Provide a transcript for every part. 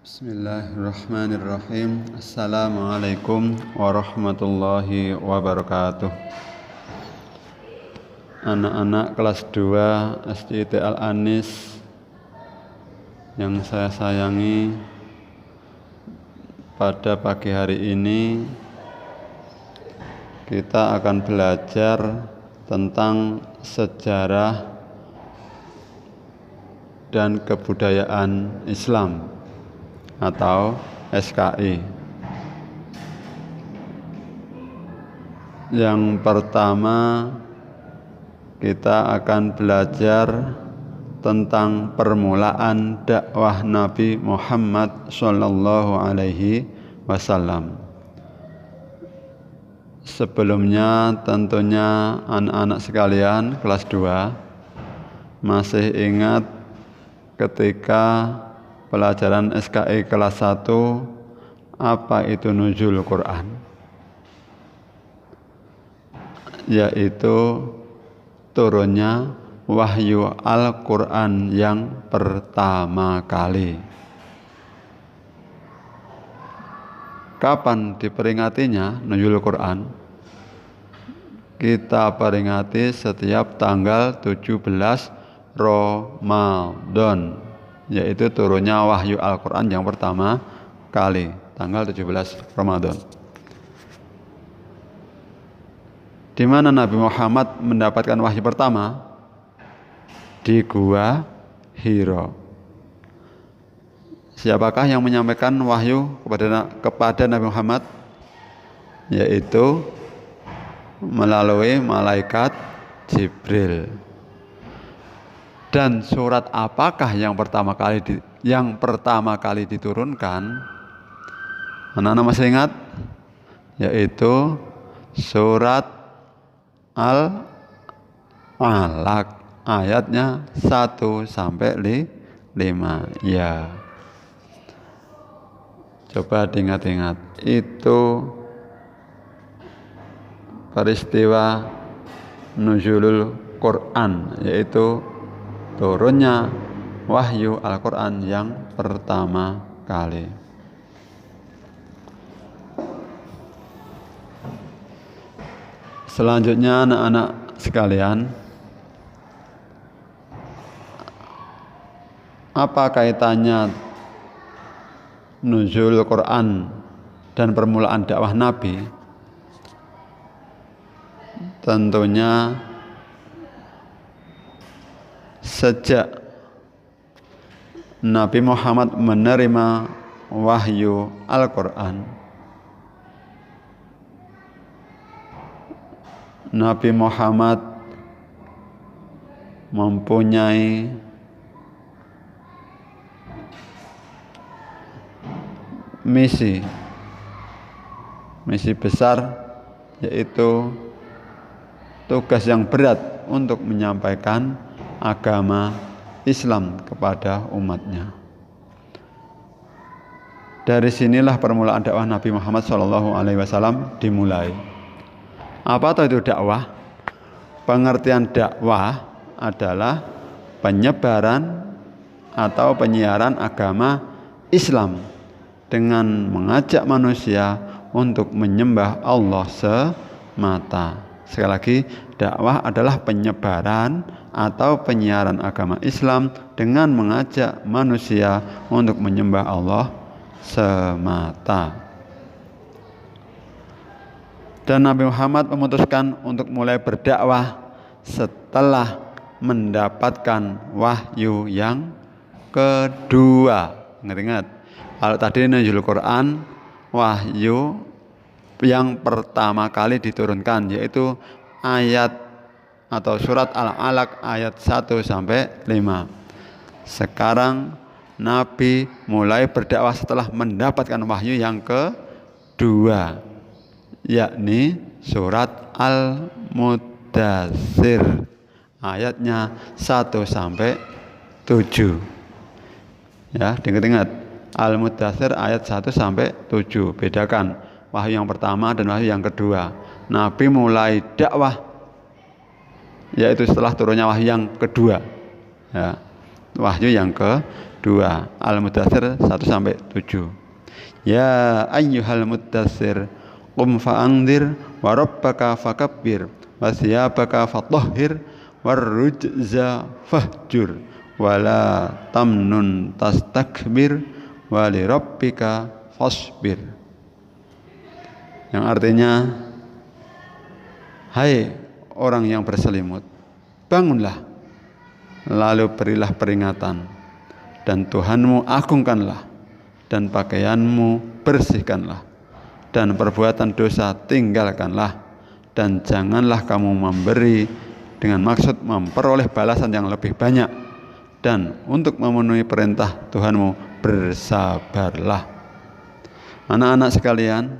Bismillahirrahmanirrahim. Assalamualaikum warahmatullahi wabarakatuh. Anak-anak kelas 2 SDIT Al-Anis yang saya sayangi, pada pagi hari ini kita akan belajar tentang sejarah dan kebudayaan Islam atau SKI. Yang pertama, kita akan belajar tentang permulaan dakwah Nabi Muhammad sallallahu alaihi wasallam. Sebelumnya tentunya anak-anak sekalian kelas 2 masih ingat ketika pelajaran SKI kelas 1, apa itu nuzul Quran? Yaitu turunnya wahyu Al-Quran yang pertama kali. Kapan diperingatinya nuzul Quran? Kita peringati setiap tanggal 17 Ramadan, yaitu turunnya wahyu Al-Quran yang pertama kali, tanggal 17 Ramadan. Di mana Nabi Muhammad mendapatkan wahyu pertama? Di Gua Hira. Siapakah yang menyampaikan wahyu kepada Nabi Muhammad? Yaitu melalui malaikat Jibril. Dan surat apakah yang pertama kali diturunkan? Anak-anak masih ingat? Yaitu surat Al-Alaq, ayatnya 1 sampai 5. Ya. Coba diingat-ingat. Itu peristiwa nuzulul Quran, yaitu turunnya wahyu Al-Quran yang pertama kali. Selanjutnya anak-anak sekalian, apa kaitannya nuzul Quran dan permulaan dakwah Nabi? Tentunya sejak Nabi Muhammad menerima wahyu Al-Quran, Nabi Muhammad mempunyai misi besar, yaitu tugas yang berat untuk menyampaikan agama Islam kepada umatnya. Dari sinilah permulaan dakwah Nabi Muhammad SAW dimulai. Apa itu dakwah? Pengertian dakwah adalah penyebaran atau penyiaran agama Islam dengan mengajak manusia untuk menyembah Allah semata. Sekali lagi, dakwah adalah penyebaran atau penyiaran agama Islam dengan mengajak manusia untuk menyembah Allah semata. Dan Nabi Muhammad memutuskan untuk mulai berdakwah setelah mendapatkan wahyu yang kedua. Ingat-ingat, kalau tadi nuzul Quran, wahyu yang pertama kali diturunkan, yaitu ayat atau surat Al-Alaq ayat 1 sampai 5. Sekarang Nabi mulai berdakwah setelah mendapatkan wahyu yang kedua, yakni surat Al-Mudaththir ayatnya 1 sampai 7. Ya, ingat-ingat, Al-Mudaththir ayat 1 sampai 7. Bedakan wahyu yang pertama dan wahyu yang kedua. Nabi mulai dakwah yaitu setelah turunnya wahyu yang kedua. Ya, wahyu yang 2. Al-Mudaththir 1 sampai 7. Ya ayyuhal mudaththir qum fa'anzir wa rabbaka fakabbir wa thiyabaka fatahhir warrujza fahjur wala tamnun tastakbir wa li rabbika fasbir. Yang artinya, hai orang yang berselimut, bangunlah, lalu berilah peringatan, dan Tuhanmu agungkanlah, dan pakaianmu bersihkanlah, dan perbuatan dosa tinggalkanlah, dan janganlah kamu memberi dengan maksud memperoleh balasan yang lebih banyak, dan untuk memenuhi perintah Tuhanmu bersabarlah. Anak-anak sekalian,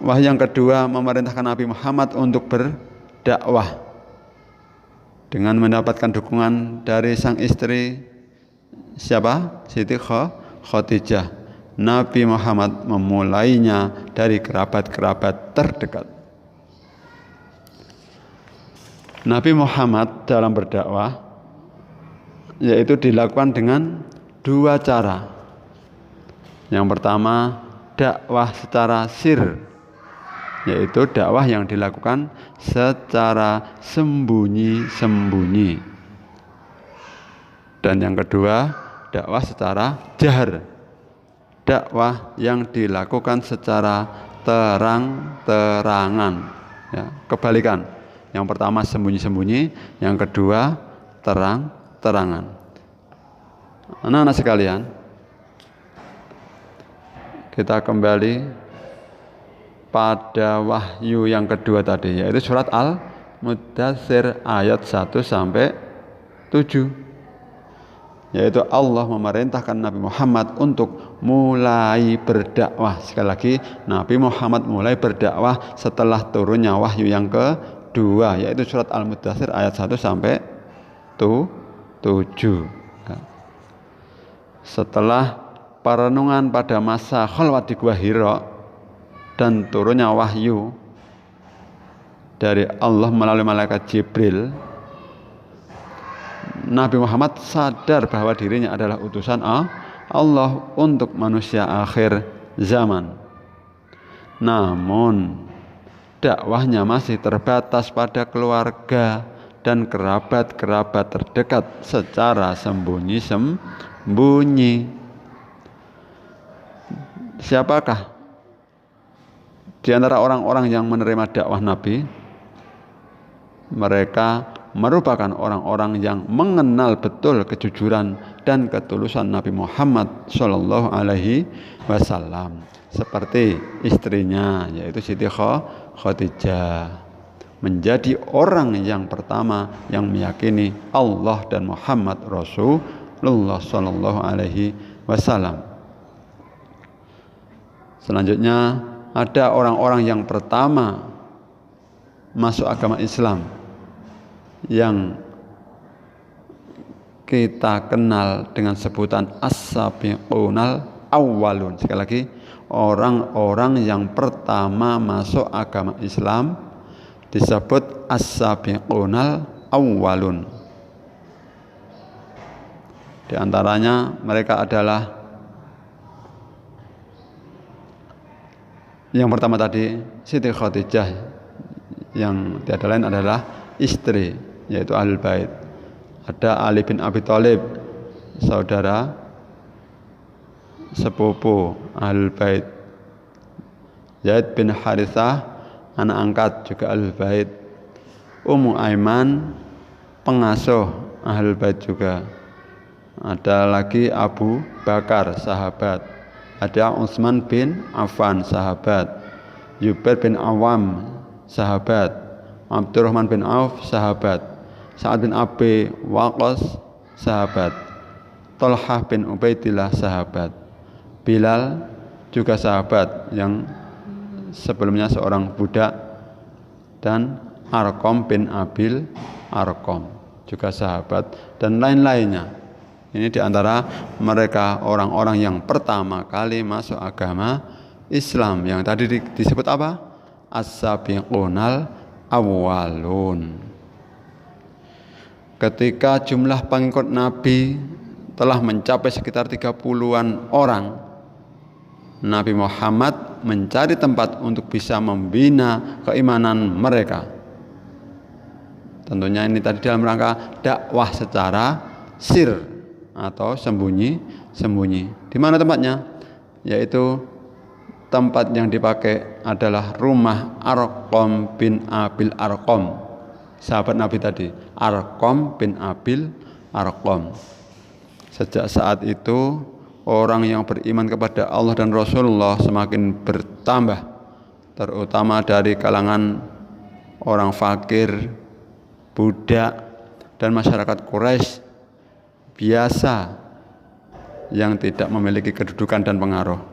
wahyu yang kedua memerintahkan Nabi Muhammad untuk berdakwah dengan mendapatkan dukungan dari sang istri siapa? Siti Khadijah. Nabi Muhammad memulainya dari kerabat-kerabat terdekat. Nabi Muhammad dalam berdakwah yaitu dilakukan dengan 2 cara. Yang pertama, dakwah secara sir, yaitu dakwah yang dilakukan secara sembunyi-sembunyi. Dan yang kedua, dakwah secara jahar, dakwah yang dilakukan secara terang-terangan. Ya, kebalikan. Yang pertama sembunyi-sembunyi, yang kedua terang-terangan. Anak-anak sekalian, kita kembali pada wahyu yang kedua tadi, yaitu surat Al-Mudaththir ayat 1 sampai 7. Yaitu Allah memerintahkan Nabi Muhammad untuk mulai berdakwah. Sekali lagi, Nabi Muhammad mulai berdakwah setelah turunnya wahyu yang kedua, yaitu surat Al-Mudaththir ayat 1 sampai 7. Setelah perenungan pada masa khalwat di Gua Hira dan turunnya wahyu dari Allah melalui malaikat Jibril, Nabi Muhammad sadar bahwa dirinya adalah utusan Allah untuk manusia akhir zaman. Namun dakwahnya masih terbatas pada keluarga dan kerabat-kerabat terdekat secara sembunyi-sembunyi. Siapakah di antara orang-orang yang menerima dakwah Nabi? Mereka merupakan orang-orang yang mengenal betul kejujuran dan ketulusan Nabi Muhammad Shallallahu Alaihi Wasallam, seperti istrinya yaitu Siti Khadijah, menjadi orang yang pertama yang meyakini Allah dan Muhammad Rasulullah Shallallahu Alaihi Wasallam. Selanjutnya ada orang-orang yang pertama masuk agama Islam yang kita kenal dengan sebutan as-sabiqunal awwalun. Sekali lagi, orang-orang yang pertama masuk agama Islam disebut as-sabiqunal awwalun. Di antaranya mereka adalah yang pertama tadi Siti Khadijah, yang tiada lain adalah istri, yaitu Ahlul Bait. Ada Ali bin Abi Thalib, saudara sepupu Ahlul Bait. Zaid bin Harithah, anak angkat juga Ahlul Bait. Ummu Aiman, pengasuh Ahlul Bait juga. Ada lagi Abu Bakar, sahabat. Ada Utsman bin Affan, sahabat. Zubair bin Awam, sahabat. Abdurrahman bin Auf, sahabat. Sa'ad bin Abi Waqqas, sahabat. Talhah bin Ubaidillah, sahabat. Bilal juga sahabat yang sebelumnya seorang budak, dan Arqam bin Abil Arqam juga sahabat, dan lain-lainnya. Ini diantara mereka orang-orang yang pertama kali masuk agama Islam, yang tadi disebut apa? As-sabiqunal awwalun. Ketika jumlah pengikut Nabi telah mencapai sekitar 30-an orang, Nabi Muhammad mencari tempat untuk bisa membina keimanan mereka. Tentunya ini tadi dalam rangka dakwah secara sir atau sembunyi-sembunyi. Di mana tempatnya? Yaitu tempat yang dipakai adalah rumah Arqam bin Abil Arqam, sahabat Nabi tadi, Arqam bin Abil Arqam. Sejak saat itu orang yang beriman kepada Allah dan Rasulullah semakin bertambah, terutama dari kalangan orang fakir, budak, dan masyarakat Quraisy biasa yang tidak memiliki kedudukan dan pengaruh.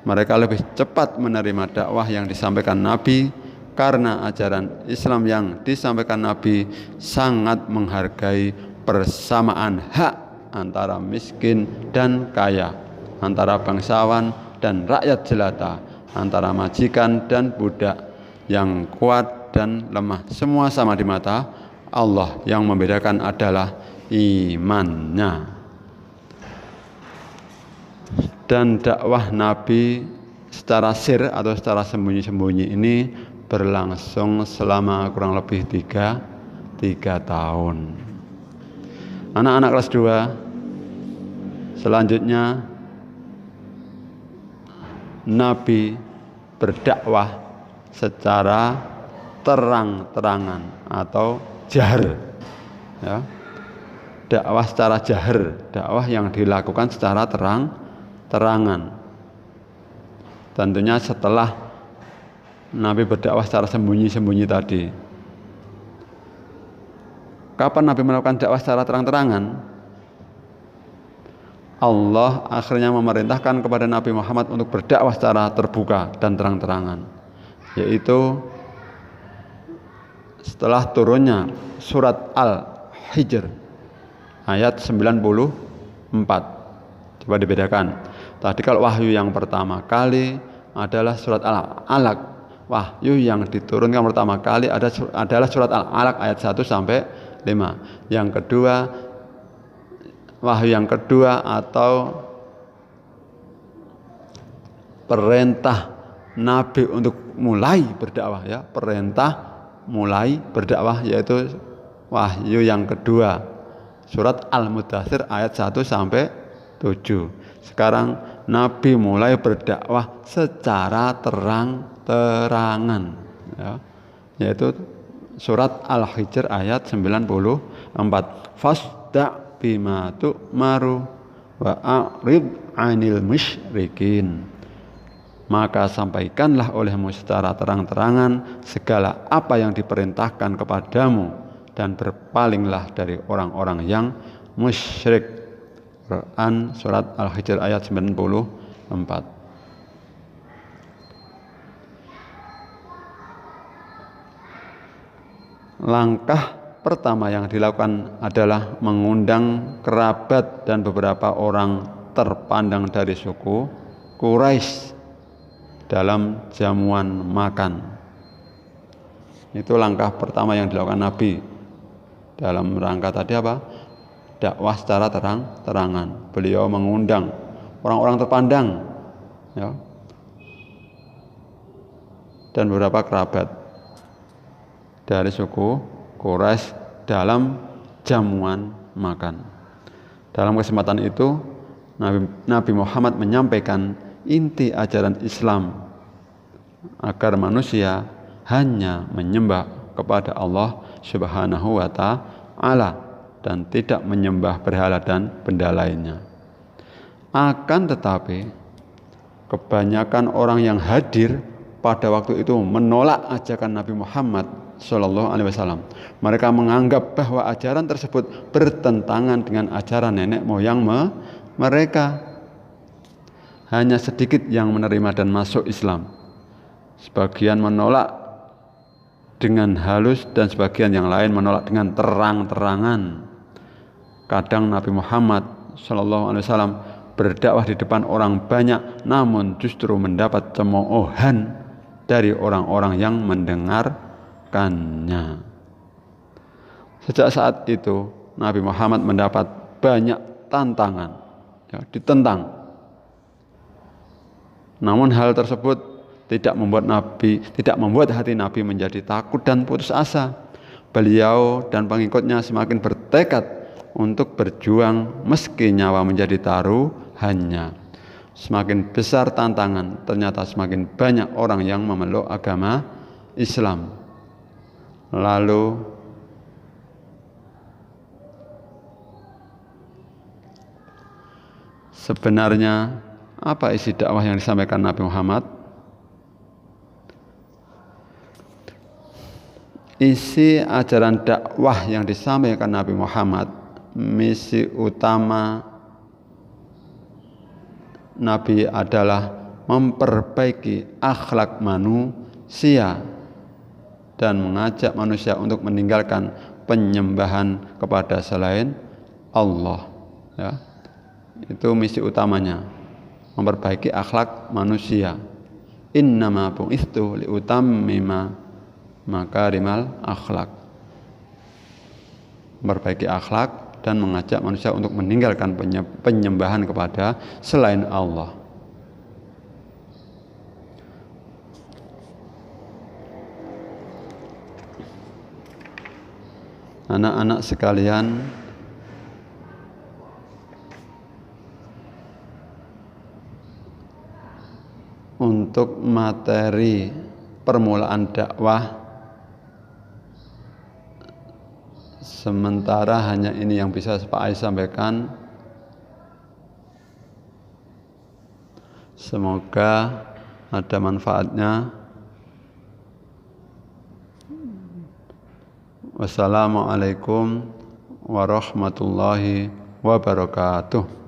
Mereka lebih cepat menerima dakwah yang disampaikan Nabi karena ajaran Islam yang disampaikan Nabi sangat menghargai persamaan hak antara miskin dan kaya, antara bangsawan dan rakyat jelata, antara majikan dan budak, yang kuat dan lemah. Semua sama di mata Allah, yang membedakan adalah imannya. Dan dakwah Nabi secara sir atau secara sembunyi-sembunyi ini berlangsung selama kurang lebih 3 tahun. Anak-anak kelas 2, selanjutnya Nabi berdakwah secara terang-terangan atau jahar, ya. Dakwah secara jahar, dakwah yang dilakukan secara terang-terangan. Tentunya setelah Nabi berdakwah secara sembunyi-sembunyi tadi. Kapan Nabi melakukan dakwah secara terang-terangan? Allah akhirnya memerintahkan kepada Nabi Muhammad untuk berdakwah secara terbuka dan terang-terangan, yaitu setelah turunnya surat Al-Hijr ayat 94. Coba dibedakan. Tadi kalau wahyu yang pertama kali adalah surat Al-Alaq. Wahyu yang diturunkan pertama kali adalah surat Al-Alaq ayat 1 sampai 5. Yang kedua, wahyu yang kedua atau perintah Nabi untuk mulai berdakwah, ya, perintah mulai berdakwah, yaitu wahyu yang kedua, surat Al-Mudaththir ayat 1 sampai 7. Sekarang Nabi mulai berdakwah secara terang-terangan, ya, yaitu surat Al-Hijr ayat 94. Fasda' bima tu'maru wa a'rid 'anil musyrikin. Maka sampaikanlah olehmu secara terang-terangan segala apa yang diperintahkan kepadamu, dan berpalinglah dari orang-orang yang musyrik. Quran surat Al-Hijr ayat 94. Langkah pertama yang dilakukan adalah mengundang kerabat dan beberapa orang terpandang dari suku Quraisy dalam jamuan makan. Itu langkah pertama yang dilakukan Nabi dalam rangka tadi apa? Dakwah secara terang-terangan. Beliau mengundang orang-orang terpandang, ya, dan beberapa kerabat dari suku Quraisy dalam jamuan makan. Dalam kesempatan itu Nabi Muhammad menyampaikan inti ajaran Islam agar manusia hanya menyembah kepada Allah Subhanahu wa Ta'ala dan tidak menyembah berhala dan benda lainnya. Akan tetapi kebanyakan orang yang hadir pada waktu itu menolak ajakan Nabi Muhammad SAW. Mereka menganggap bahwa ajaran tersebut bertentangan dengan ajaran nenek moyang mereka. Hanya sedikit yang menerima dan masuk Islam. Sebagian menolak dengan halus dan sebagian yang lain menolak dengan terang-terangan. Kadang Nabi Muhammad SAW berdakwah di depan orang banyak, namun justru mendapat cemoohan dari orang-orang yang mendengarkannya. Sejak saat itu Nabi Muhammad mendapat banyak tantangan, ya, ditentang. Namun hal tersebut tidak membuat hati Nabi menjadi takut dan putus asa. Beliau dan pengikutnya semakin bertekad untuk berjuang meski nyawa menjadi taruhannya. Semakin besar tantangan, ternyata semakin banyak orang yang memeluk agama Islam. Lalu sebenarnya apa isi dakwah yang disampaikan Nabi Muhammad? Isi ajaran dakwah yang disampaikan Nabi Muhammad, misi utama Nabi adalah memperbaiki akhlak manusia dan mengajak manusia untuk meninggalkan penyembahan kepada selain Allah. Ya. Itu misi utamanya, memperbaiki akhlak manusia. Innama bu'itsu liutammima makarimal akhlak. Memperbaiki akhlak dan mengajak manusia untuk meninggalkan penyembahan kepada selain Allah. Anak-anak sekalian, untuk materi permulaan dakwah sementara hanya ini yang bisa Pak Ais sampaikan. Semoga ada manfaatnya. Wassalamualaikum warahmatullahi wabarakatuh.